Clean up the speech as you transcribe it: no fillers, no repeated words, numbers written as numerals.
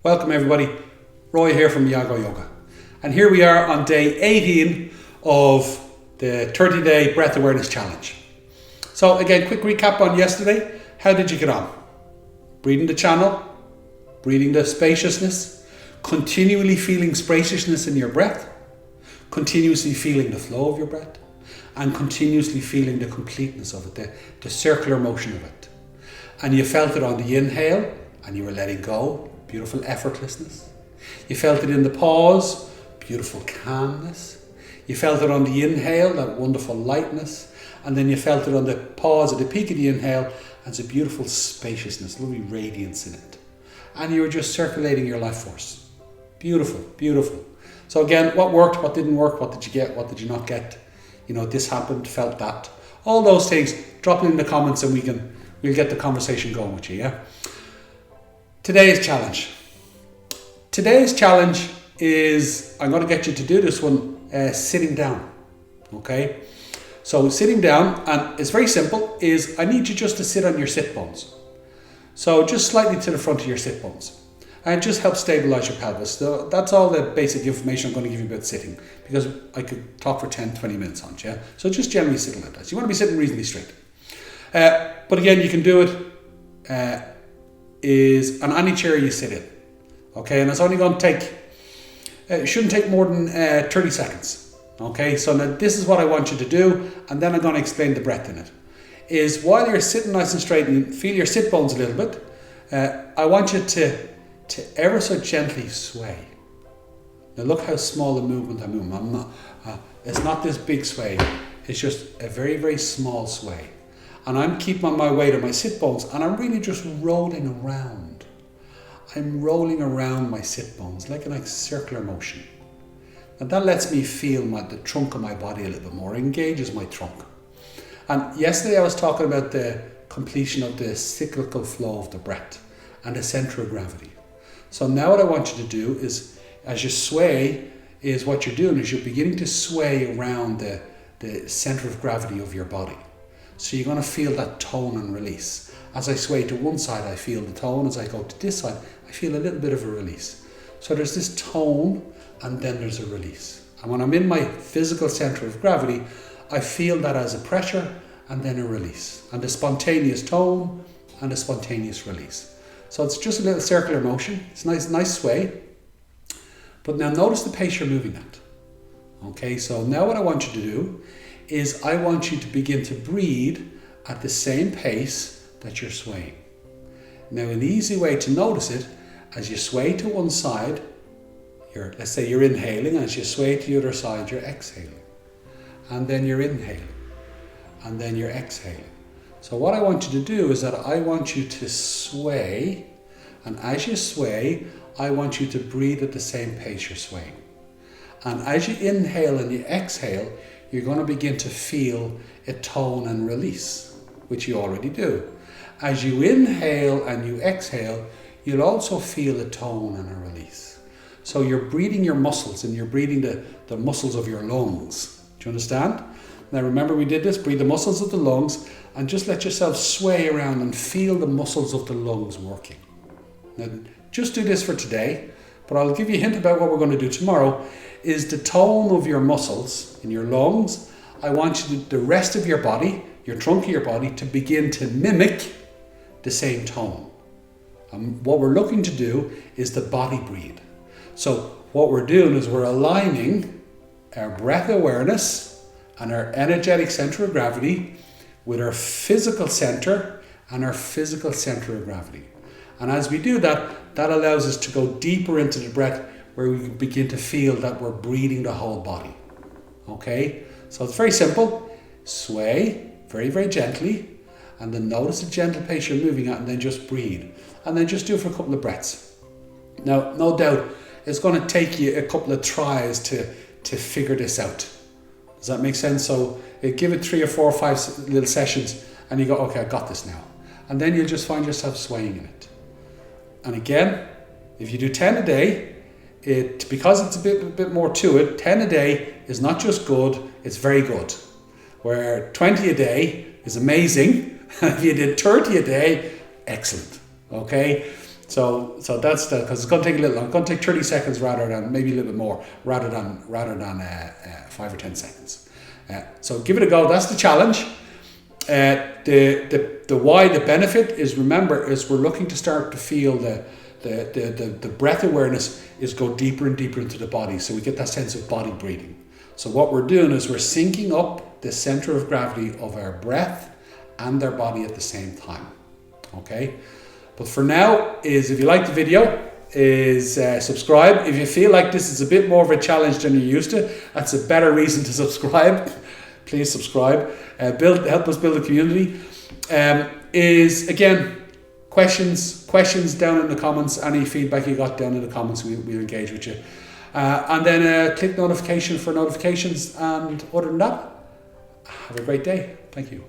Welcome everybody, Roy here from Yago Yoga. And here we are on day 18 of the 30-day breath awareness challenge. So again, quick recap on yesterday. How did you get on? Breathing the channel, breathing the spaciousness, continually feeling spaciousness in your breath, continuously feeling the flow of your breath, and continuously feeling the completeness of it, the circular motion of it. And you felt it on the inhale, and you were letting go. Beautiful effortlessness. You felt it in the pause, beautiful calmness. You felt it on the inhale, that wonderful lightness. And then you felt it on the pause at the peak of the inhale as a beautiful spaciousness, lovely radiance in it. And you were just circulating your life force. Beautiful, beautiful. So again, what worked, what didn't work, what did you get, what did you not get? You know, this happened, felt that. All those things, drop it in the comments and we'll get the conversation going with you, yeah? Today's challenge. Today's challenge is, I'm going to get you to do this one sitting down, okay? So sitting down, and it's very simple, is I need you just to sit on your sit bones. So just slightly to the front of your sit bones. And it just helps stabilize your pelvis. So that's all the basic information I'm going to give you about sitting, because I could talk for 10, 20 minutes on it, yeah? So just generally sitting like that. So you want to be sitting reasonably straight. But again, you can do it is on any chair you sit in, okay? And it's only going to take, it shouldn't take more than 30 seconds, okay? So now this is what I want you to do, and then I'm going to explain the breath in it. Is while you're sitting nice and straight and you feel your sit bones a little bit, I want you to ever so gently sway. Now look how small a movement I'm moving. It's not this big sway, it's just a very, very small sway. And I'm keeping my weight on my sit bones, and I'm really just rolling around. I'm rolling around my sit bones like a circular motion. And that lets me feel the trunk of my body a little bit more, engages my trunk. And yesterday I was talking about the completion of the cyclical flow of the breath and the center of gravity. So now what I want you to do is, as you sway, is what you're doing is you're beginning to sway around the center of gravity of your body. So you're going to feel that tone and release. As I sway to one side, I feel the tone. As I go to this side, I feel a little bit of a release. So there's this tone, and then there's a release. And when I'm in my physical center of gravity, I feel that as a pressure and then a release. And a spontaneous tone and a spontaneous release. So it's just a little circular motion. It's nice sway. But now notice the pace you're moving at. Okay, so now what I want you to do is I want you to begin to breathe at the same pace that you're swaying. Now an easy way to notice it, as you sway to one side, let's say you're inhaling, as you sway to the other side, you're exhaling. And then you're inhaling. And then you're exhaling. So what I want you to do is that I want you to sway, and as you sway, I want you to breathe at the same pace you're swaying. And as you inhale and you exhale, you're going to begin to feel a tone and release, which you already do. As you inhale and you exhale, you'll also feel a tone and a release. So you're breathing your muscles, and you're breathing the muscles of your lungs. Do you understand? Now remember, we did this, breathe the muscles of the lungs, and just let yourself sway around and feel the muscles of the lungs working. Now just do this for today, but I'll give you a hint about what we're going to do tomorrow. Is the tone of your muscles in your lungs. I want you to, the rest of your body, your trunk of your body, to begin to mimic the same tone. And what we're looking to do is the body breathe. So what we're doing is we're aligning our breath awareness and our energetic center of gravity with our physical center and our physical center of gravity. And as we do that, that allows us to go deeper into the breath, where we begin to feel that we're breathing the whole body. Okay? So it's very simple. Sway very, very gently, and then notice the gentle pace you're moving at, and then just breathe. And then just do it for a couple of breaths. Now, no doubt, it's going to take you a couple of tries to figure this out. Does that make sense? So give it 3 or 4 or 5 little sessions, and you go, okay, I got this now. And then you'll just find yourself swaying in it. And again, if you do 10 a day, because it's a bit more to it, 10 a day is not just good, it's very good. Where 20 a day is amazing, if you did 30 a day, excellent, okay? So that's because it's going to take a little long. It's going to take 30 seconds rather than maybe a little bit more, rather than 5 or 10 seconds. So give it a go. That's the challenge. The why, the benefit is, remember, is we're looking to start to feel the breath awareness is go deeper and deeper into the body, so we get that sense of body breathing. So what we're doing is we're syncing up the center of gravity of our breath and our body at the same time. Okay, but for now, is if you like the video, is subscribe. If you feel like this is a bit more of a challenge than you're used to, that's a better reason to subscribe. Please subscribe. Help us build a community. Is again, questions down in the comments. Any feedback you got down in the comments, we'll engage with you. And then click notification for notifications. And other than that, have a great day. Thank you.